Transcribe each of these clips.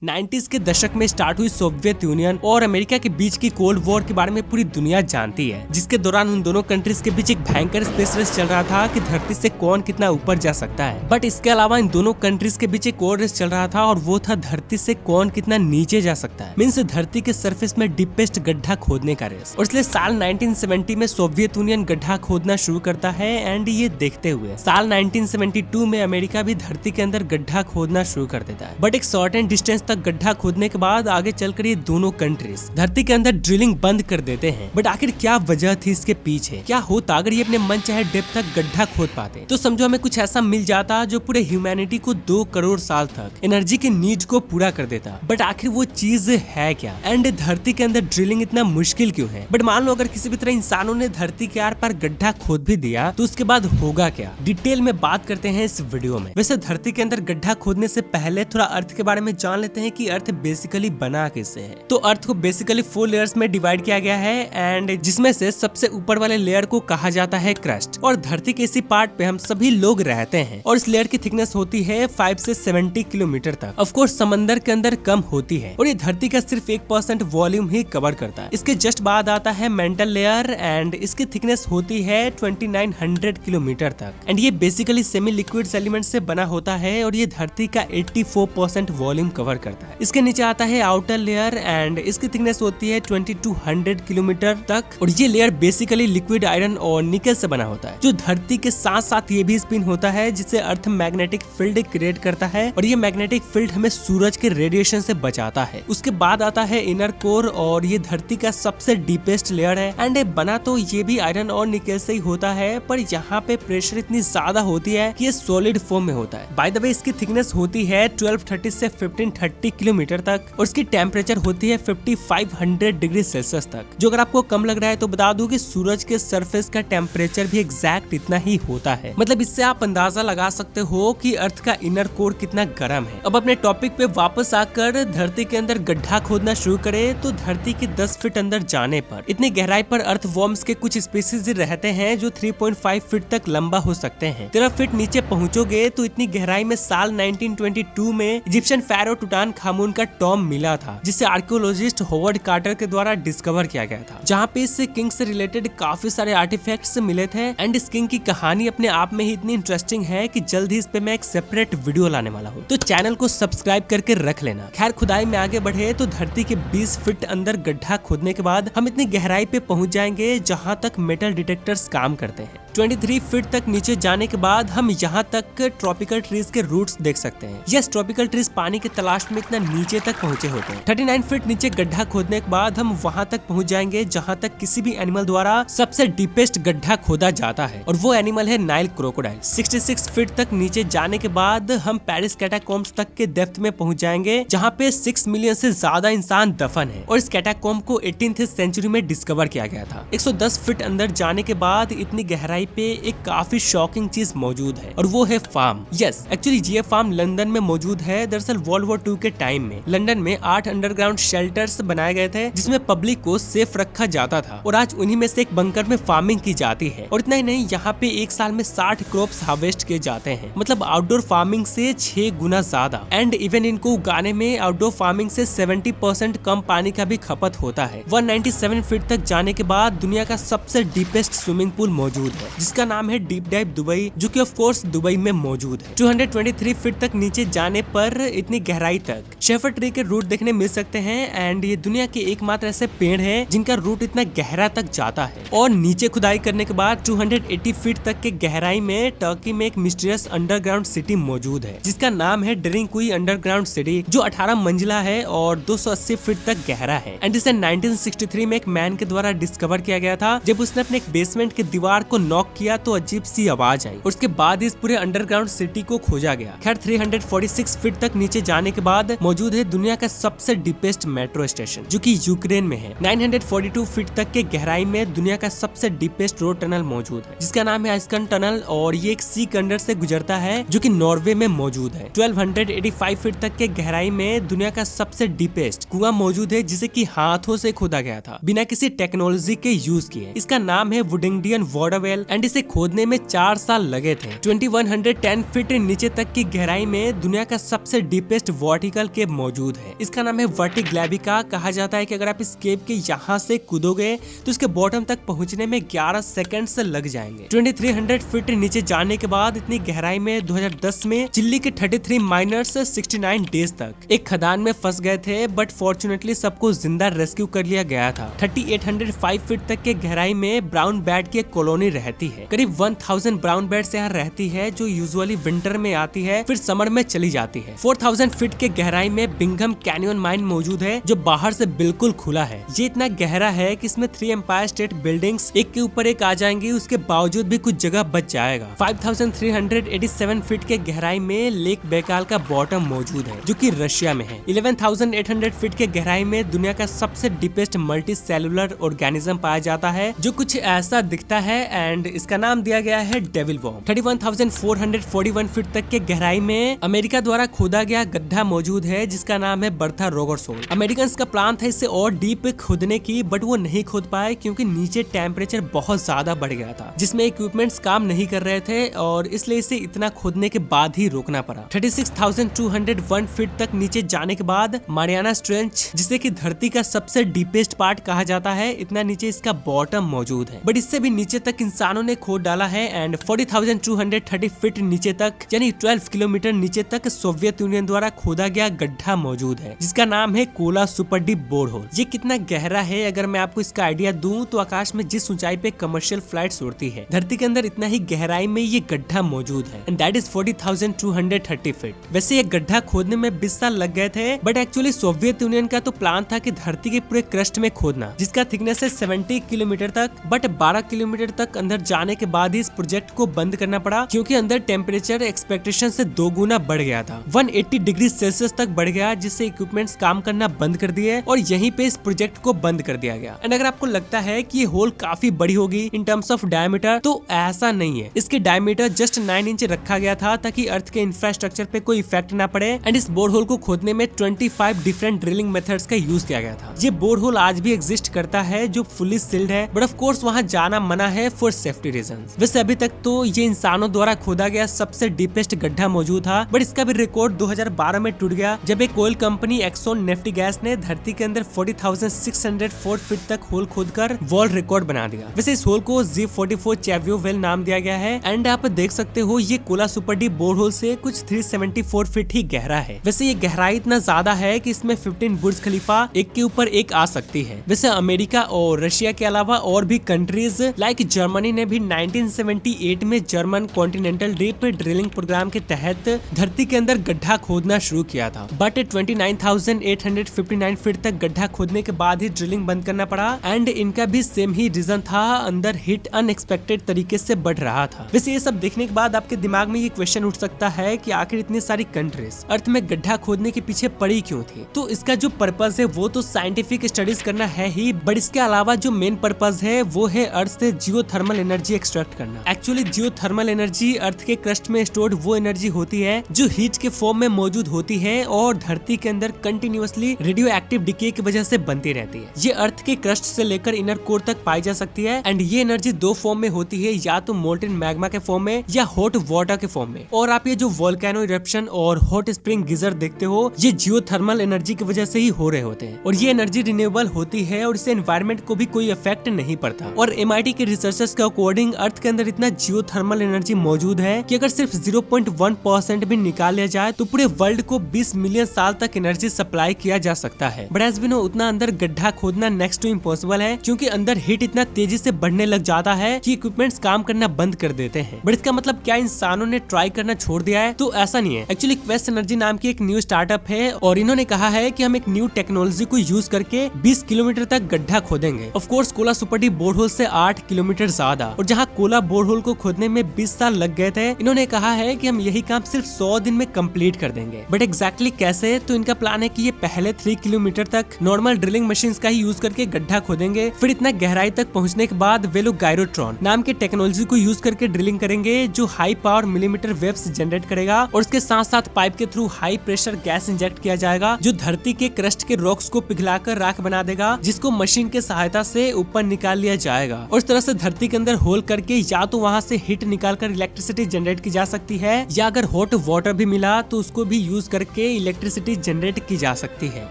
90s के दशक में स्टार्ट हुई सोवियत यूनियन और अमेरिका के बीच की कोल्ड वॉर के बारे में पूरी दुनिया जानती है, जिसके दौरान उन दोनों कंट्रीज के बीच एक भयंकर स्पेस रेस चल रहा था कि धरती से कौन कितना ऊपर जा सकता है। बट इसके अलावा इन दोनों कंट्रीज के बीच एक और रेस चल रहा था और वो था धरती से कौन कितना नीचे जा सकता है, मीन्स धरती के सरफेस में डीपेस्ट गड्ढा खोदने का रेस। और इसलिए साल 1970 में सोवियत यूनियन गड्ढा खोदना शुरू करता है एंड ये देखते हुए साल 1972 में अमेरिका भी धरती के अंदर गड्ढा खोदना शुरू कर देता है। बट एक सर्टेन डिस्टेंस तक गड्ढा खोदने के बाद आगे चलकर ये दोनों कंट्रीज धरती के अंदर ड्रिलिंग बंद कर देते हैं। बट आखिर क्या वजह थी इसके पीछे, क्या होता अगर ये अपने मन चाहे डेप्थ तक गड्ढा खोद पाते? तो समझो हमें कुछ ऐसा मिल जाता जो पूरे ह्यूमैनिटी को 2 करोड़ साल तक एनर्जी के नीड को पूरा कर देता। बट आखिर वो चीज है क्या एंड धरती के अंदर ड्रिलिंग इतना मुश्किल क्यों है? बट मान लो अगर किसी भी तरह इंसानों ने धरती के आर पार गड्ढा खोद भी दिया तो उसके बाद होगा क्या, डिटेल में बात करते हैं इस वीडियो में। वैसे धरती के अंदर गड्ढा खोदने से पहले थोड़ा अर्थ के बारे में जान लेते हैं कि अर्थ बेसिकली बना कैसे है। तो अर्थ को बेसिकली 4 लेयर्स में डिवाइड किया गया है एंड जिसमें से सबसे ऊपर वाले लेयर को कहा जाता है क्रस्ट। और धरती के इसी पार्ट पे हम सभी लोग रहते हैं और इस लेयर की थिकनेस होती है 5 से 70 किलोमीटर तक। ऑफ कोर्स समंदर के अंदर कम होती है और ये धरती का सिर्फ 1% वॉल्यूम ही कवर करता है। इसके जस्ट बाद आता है मेंटल लेयर एंड इसकी थिकनेस होती है 2900 किलोमीटर तक एंड ये बेसिकली सेमी लिक्विड एलिमेंट से बना होता है और ये धरती का 84% वॉल्यूम कवर करता है। इसके नीचे आता है आउटर लेयर एंड इसकी थिकनेस होती है 2200 किलोमीटर तक और ये लेयर बेसिकली लिक्विड आयरन और निकल से बना होता है जो धरती के साथ साथ ये भी स्पिन होता है जिससे अर्थ मैग्नेटिक फील्ड क्रिएट करता है और ये मैग्नेटिक फील्ड हमें सूरज के रेडिएशन से बचाता है। उसके बाद आता है इनर कोर और ये धरती का सबसे डीपेस्ट लेयर है एंड बना तो ये भी आयरन और निकल से ही होता है, पर यहाँ पे प्रेशर इतनी ज्यादा होती है कि ये सॉलिड फॉर्म में होता है। बाय द वे इसकी थिकनेस होती है 1230 से 1530 किलोमीटर तक और इसकी टेम्परेचर होती है 5500 डिग्री सेल्सियस तक। जो अगर आपको कम लग रहा है तो बता दूं कि सूरज के सरफेस का टेम्परेचर भी एग्जैक्ट इतना ही होता है। मतलब इससे आप अंदाजा लगा सकते हो कि अर्थ का इनर कोर कितना गर्म है। अब अपने टॉपिक पे वापस आकर धरती के अंदर गड्ढा खोदना शुरू करें तो धरती के 10 फीट अंदर जाने पर इतनी गहराई पर अर्थ वॉर्म्स के कुछ स्पीसीज रहते हैं जो 3.5 फीट तक लंबा हो सकते हैं। 13 फीट नीचे पहुंचोगे तो इतनी गहराई में साल 1922 में इजिप्शियन pharaoh टूटानखामुन का टॉम मिला था जिसे आर्कियोलॉजिस्ट हॉवर्ड कार्टर के द्वारा डिस्कवर किया गया था, जहाँ पे इससे किंग से रिलेटेड काफी सारे आर्टिफैक्ट्स मिले थे एंड इस किंग की कहानी अपने आप में ही इतनी इंटरेस्टिंग है कि जल्द ही इस पे मैं एक सेपरेट वीडियो लाने वाला हूँ, तो चैनल को सब्सक्राइब करके रख लेना। खैर खुदाई में आगे बढ़े तो धरती के 20 फीट अंदर गड्ढा खोदने के बाद हम इतनी गहराई पे पहुंच जाएंगे जहाँ तक मेटल डिटेक्टर्स काम करते हैं। 23 फीट तक नीचे जाने के बाद हम यहाँ तक ट्रॉपिकल ट्रीज के रूट्स देख सकते हैं। यस, ट्रॉपिकल ट्रीज पानी की तलाश में इतना नीचे तक पहुँचे होते हैं। 39 फीट नीचे गड्ढा खोदने के बाद हम वहाँ तक पहुँच जाएंगे जहाँ तक किसी भी एनिमल द्वारा सबसे डीपेस्ट गड्ढा खोदा जाता है और वो एनिमल है नाइल क्रोकोडाइल। 66 फीट तक नीचे जाने के बाद हम पेरिस कैटाकॉम्ब्स तक के डेप्थ में पहुँच जाएंगे जहाँ पे 6 मिलियन से ज्यादा इंसान दफन है और इस कैटाकॉम्ब को 18th सेंचुरी में डिस्कवर किया गया था। 110 फीट अंदर जाने के बाद इतनी गहराई पे एक काफी शॉकिंग चीज मौजूद है और वो है फार्म। यस, एक्चुअली ये फार्म लंदन में मौजूद है। दरअसल वर्ल्ड वॉर 2 के टाइम में लंदन में 8 अंडरग्राउंड शेल्टर्स बनाए गए थे जिसमें पब्लिक को सेफ रखा जाता था और आज उन्हीं में से एक बंकर में फार्मिंग की जाती है। और इतना ही नहीं, यहाँ पे एक साल में 60 क्रॉप्स हार्वेस्ट किए जाते हैं, मतलब आउटडोर फार्मिंग से 6 गुना ज्यादा। एंड इवन इनको उगाने में आउटडोर फार्मिंग से 70% कम पानी का भी खपत होता है। 197 फीट तक जाने के बाद दुनिया का सबसे डीपेस्ट स्विमिंग पूल मौजूद है जिसका नाम है डीप डाइव दुबई, जो कि ऑफ कोर्स दुबई में मौजूद है। 223 फीट तक नीचे जाने पर इतनी गहराई तक शेफर ट्री के रूट देखने मिल सकते हैं एंड ये दुनिया के एकमात्र ऐसे पेड़ हैं जिनका रूट इतना गहरा तक जाता है। और नीचे खुदाई करने के बाद 280 फीट तक के गहराई में टर्की में एक मिस्टीरियस अंडरग्राउंड सिटी मौजूद है जिसका नाम है डेरिंकुई अंडरग्राउंड सिटी, जो 18 मंजिला है और 280 फीट तक गहरा है एंड इसे 1963 में एक मैन के द्वारा डिस्कवर किया गया था। जब उसने अपने एक बेसमेंट के दीवार को नॉक किया तो अजीब सी आवाज आई और उसके बाद इस पूरे अंडरग्राउंड सिटी को खोजा गया। खैर 346 फीट तक नीचे जाने के बाद मौजूद है दुनिया का सबसे डीपेस्ट मेट्रो स्टेशन जो कि यूक्रेन में है। 942 फीट तक के गहराई में दुनिया का सबसे डीपेस्ट रोड टनल मौजूद है जिसका नाम है आइस्कन टनल और ये एक सी के अंडर से गुजरता है जो कि नॉर्वे में मौजूद है। 1285 फीट तक के गहराई में दुनिया का सबसे डीपेस्ट कुआं मौजूद है जिसे कि हाथों से खोदा गया था बिना किसी टेक्नोलॉजी के यूज किए। इसका नाम है वुडिंगडियन वाटर वेल एंड इसे खोदने में 4 साल लगे थे। 2110 फीट नीचे तक की गहराई में दुनिया का सबसे डीपेस्ट वर्टिकल केव मौजूद है। इसका नाम है वर्टिग्लैविका। कहा जाता है कि अगर आप इस केव के यहाँ से कूदोगे तो इसके बॉटम तक पहुँचने में 11 सेकंड से लग जाएंगे। 2300 फीट नीचे जाने के बाद इतनी गहराई में 2010 में चिल्ली के 33 माइनर्स 69 डेज तक एक खदान में फंस गए थे, बट फॉर्चुनेटली सबको जिंदा रेस्क्यू कर लिया गया था। 3805 फीट तक के गहराई में ब्राउन बैट की कॉलोनी रहती है। करीब 1000 ब्राउन बैट्स यहाँ रहती है, जो यूजुअली विंटर में आती है फिर समर में चली जाती है। 4000 फीट के गहराई में बिंघम कैनियन माइन मौजूद है, जो बाहर से बिल्कुल खुला है। ये इतना गहरा है कि इसमें 3 एम्पायर स्टेट बिल्डिंग्स एक के ऊपर एक आ जाएंगी, उसके बावजूद भी कुछ जगह बच जाएगा। 5387 फीट के गहराई में लेक बैकाल का बॉटम मौजूद है, जो कि रशिया में है। 11800 फीट के गहराई में दुनिया का सबसे डीपेस्ट मल्टी सेलुलर ऑर्गेनिज्म पाया जाता है, जो कुछ ऐसा दिखता है एंड इसका नाम दिया गया है डेविल वॉर्म। 31,441 फीट तक के गहराई में अमेरिका द्वारा खोदा गया गड्ढा मौजूद है, जिसका नाम है बर्था रोगरसोल। अमेरिकन का प्लान था इसे और डीप खोदने की, बट वो नहीं खोद पाए क्योंकि नीचे टेम्परेचर बहुत ज्यादा बढ़ गया था, जिसमें इक्विपमेंट्स काम नहीं कर रहे थे और इसलिए इसे इतना खोदने के बाद ही रोकना पड़ा। 36,201 फीट तक नीचे जाने के बाद मारियाना ट्रेंच, जिसे कि धरती का सबसे डीपेस्ट पार्ट कहा जाता है, इतना नीचे इसका बॉटम मौजूद है। बट इससे भी नीचे तक इंसानों ने खोद डाला है एंड 40,230 फीट नीचे तक यानी 12 किलोमीटर नीचे तक सोवियत यूनियन द्वारा खोदा गया गड्ढा मौजूद है, जिसका नाम है कोला सुपर डीप बोरहोल। ये कितना गहरा है अगर मैं आपको इसका आइडिया दूं तो आकाश में जिस ऊंचाई पे कमर्शियल फ्लाइट्स उड़ती है, धरती के अंदर इतना ही गहराई में ये गड्ढा मौजूद है एंड दैट इज 40,230 फीट। वैसे ये गड्ढा खोदने में 20 साल लग गए थे, बट एक्चुअली सोवियत यूनियन का तो प्लान था कि धरती के पूरे क्रस्ट में खोदना, जिसका थिकनेस है 70 किलोमीटर तक, बट 12 किलोमीटर तक अंदर जाने के बाद ही इस प्रोजेक्ट को बंद करना पड़ा, क्योंकि अंदर टेम्परेचर एक्सपेक्टेशन से 2 गुना बढ़ गया था। 180 डिग्री सेल्सियस तक बढ़ गया, जिससे इक्विपमेंट्स काम करना बंद कर दिए और यहीं पे इस प्रोजेक्ट को बंद कर दिया गया। एंड अगर आपको लगता है कि ये होल काफी बड़ी होगी इन टर्म्स ऑफ डायमीटर, तो ऐसा नहीं है। इसके डायमीटर जस्ट 9 इंच रखा गया था ताकि अर्थ के इंफ्रास्ट्रक्चर पे कोई इफेक्ट ना पड़े एंड इस बोरहोल को खोदने में 25 डिफरेंट ड्रिलिंग मेथड्स का यूज किया गया था। ये बोरहोल आज भी एग्जिस्ट करता है, जो फुली सील्ड है, बट ऑफ कोर्स वहाँ जाना मना है फॉर सेफ्टी रीजंस। वैसे अभी तक तो ये इंसानों द्वारा खोदा गया सबसे डीपेस्ट गड्ढा मौजूद था, बट इसका भी रिकॉर्ड 2012 में टूट गया, जब एक oil company Exxon Neftegas ने धरती के अंदर 40,604 फीट तक होल खोदकर वर्ल्ड रिकॉर्ड बना दिया। वैसे इस होल को Z44 चैवियो वेल नाम दिया गया है एंड आप देख सकते हो ये कोला सुपर डीप बोरहोल से कुछ 374 फीट ही गहरा है। वैसे ये गहराई इतना ज्यादा है कि इसमें 15 बुर्ज खलीफा एक के ऊपर एक आ सकती है। वैसे अमेरिका और रशिया के अलावा और भी कंट्रीज लाइक जर्मनी ने भी 1978 में German continental deep drilling program के तहत धरती के अंदर गड्ढा खोदना शुरू किया था, बट 29,859 फीट तक गड्ढा खोदने के बाद ही ड्रिलिंग बंद करना पड़ा एंड इनका भी सेम ही रीजन था, अंदर हिट अनएक्सपेक्टेड तरीके से बढ़ रहा था। वैसे ये सब देखने के बाद आपके दिमाग में ये क्वेश्चन उठ सकता है कि आखिर इतनी सारी कंट्रीज अर्थ में गड्ढा खोदने के पीछे पड़ी क्यों थी। तो इसका जो पर्पस है वो तो साइंटिफिक स्टडीज करना है ही, बट इसके अलावा जो मेन पर्पस है वो है अर्थ से जियोथर्मल एनर्जी एक्सट्रैक्ट करना। एक्चुअली जियोथर्मल एनर्जी अर्थ के क्रस्ट में स्टोर्ड वो एनर्जी होती है जो हीट के फॉर्म में मौजूद होती है और धरती के अंदर कंटिन्यूअसली रेडियो एक्टिव डिके की वजह से बनती रहती है। ये अर्थ के क्रस्ट से लेकर इनर कोर तक पाई जा सकती है एंड ये एनर्जी 2 फॉर्म में होती है, या तो मोल्टेन मैग्मा के फॉर्म में या हॉट वाटर के फॉर्म में। और आप ये जो वोल्केनो इरप्शन और हॉट स्प्रिंग गीजर देखते हो, ये जियोथर्मल एनर्जी की वजह से ही हो रहे होते हैं और ये एनर्जी रिन्यूएबल होती है और इससे एनवायरनमेंट को भी कोई इफेक्ट नहीं पड़ता। और MIT के रिसर्चर्स के अकॉर्डिंग अर्थ के अंदर इतना जियोथर्मल एनर्जी मौजूद है कि अगर सिर्फ 0.1% भी निकाल लिया जाए तो पूरे वर्ल्ड को 20 मिलियन साल तक एनर्जी सप्लाई किया जा सकता है। बट एज वी नो उतना अंदर गड्ढा खोदना नेक्स्ट टू इम्पॉसिबल है, क्योंकि अंदर हीट इतना तेजी से बढ़ने लग जाता है कि इक्विपमेंट्स काम करना बंद कर देते हैं। बट इसका मतलब क्या इंसानों ने ट्राई करना छोड़ दिया है? तो ऐसा नहीं है। एक्चुअली क्वेस्ट एनर्जी नाम की एक न्यू स्टार्टअप है और इन्होंने कहा है कि हम एक न्यू टेक्नोलॉजी को यूज करके 20 किलोमीटर तक गड्ढा खोदेंगे। Of course Kola super deep borehole से 8 किलोमीटर ज्यादा, और जहाँ कोला बोरहोल को खोदने में 20 साल लग गए थे, इन्होंने कहा है कि हम यही काम सिर्फ 100 दिन में कंप्लीट कर देंगे। बट एग्जैक्टली कैसे? तो इनका प्लान है कि ये पहले 3 किलोमीटर तक नॉर्मल ड्रिलिंग मशीन का ही यूज करके गड्ढा खोदेंगे, फिर इतना गहराई तक पहुंचने के बाद वे लोग गायरोट्रॉन नाम के टेक्नोलॉजी को यूज करके ड्रिलिंग करेंगे, जो high power millimetre waves generate करेगा और उसके साथ साथ पाइप के through high pressure gas inject किया जाएगा, जो धरती के क्रस्ट के रॉक्स को पिघलाकर राख बना देगा, जिसको मशीन के सहायता से ऊपर निकाल लिया जाएगा और इस तरह से धरती के अंदर होल करके या तो वहाँ से हीट निकालकर इलेक्ट्रिसिटी जनरेट की जा सकती है, या अगर हॉट वाटर भी मिला तो उसको भी यूज करके इलेक्ट्रिसिटी जनरेट की जा सकती है।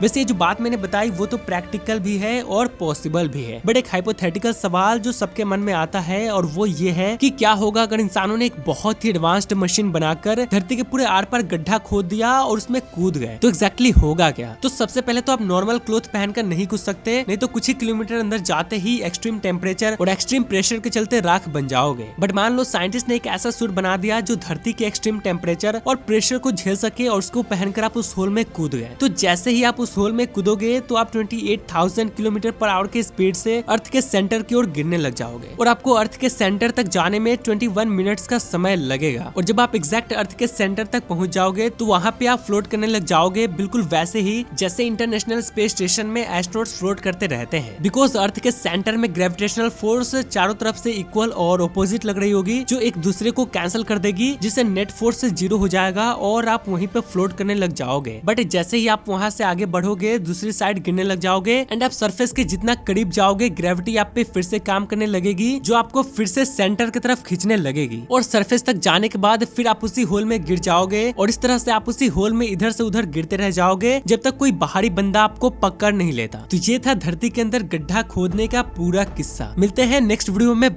वैसे ये जो बात मैंने बताई वो तो प्रैक्टिकल भी है और पॉसिबल भी है, बट एक हाइपोथेटिकल सवाल जो सबके मन में आता है और वो ये है कि क्या होगा अगर इंसानों ने एक बहुत ही एडवांस्ड मशीन बनाकर धरती के पूरे आर पार गड्ढा खोद दिया और उसमें कूद गए, तो एग्जैक्टली होगा क्या? तो सबसे पहले तो आप नॉर्मल क्लोथ पहनकर नहीं कूद सकते, नहीं तो कुछ ही किलोमीटर अंदर जाते ही एक्सट्रीम टेम्परेचर और एक्सट्रीम प्रेशर के चलते राख बन जाओगे। बट मान लो साइंटिस्ट ने एक ऐसा सूट बना दिया जो धरती के एक्सट्रीम टेम्परेचर और प्रेशर को झेल सके और उसको पहनकर आप उस होल में कूद गए। तो जैसे ही आप उस होल में कूदोगे तो आप 28,000 किलोमीटर पर आवर के स्पीड से अर्थ के सेंटर की ओर गिरने लग जाओगे और आपको अर्थ के सेंटर तक जाने में 21 मिनट्स का समय लगेगा। और जब आप एग्जैक्ट अर्थ के सेंटर तक पहुंच जाओगे तो वहाँ पे आप फ्लोट करने लग जाओगे, बिल्कुल वैसे ही जैसे इंटरनेशनल स्पेस स्टेशन में एस्ट्रोनॉट्स फ्लोट करते रहते हैं। बिकॉज अर्थ के सेंटर में ग्रेविटेशनल फोर्स चारों तरफ से इक्वल और ऑपोजिट लग रही होगी, जो एक दूसरे को कैंसिल कर देगी, जिससे नेट फोर्स से 0 हो जाएगा और आप वहीं पे फ्लोट करने लग जाओगे। बट जैसे ही आप वहाँ से आगे बढ़ोगे दूसरी साइड गिरने लग जाओगे एंड आप सरफेस के जितना करीब जाओगे ग्रेविटी आप पे फिर से काम करने लगेगी, जो आपको फिर से सेंटर की तरफ खींचने लगेगी और सरफेस तक जाने के बाद फिर आप उसी होल में गिर जाओगे और इस तरह से आप उसी होल में इधर से उधर गिरते रह जाओगे जब तक कोई बाहरी बंदा आपको पकड़ नहीं लेता। तो ये था धरती के अंदर गड्ढा खोदने का पूरा किस्सा। मिलते हैं नेक्स्ट वीडियो में।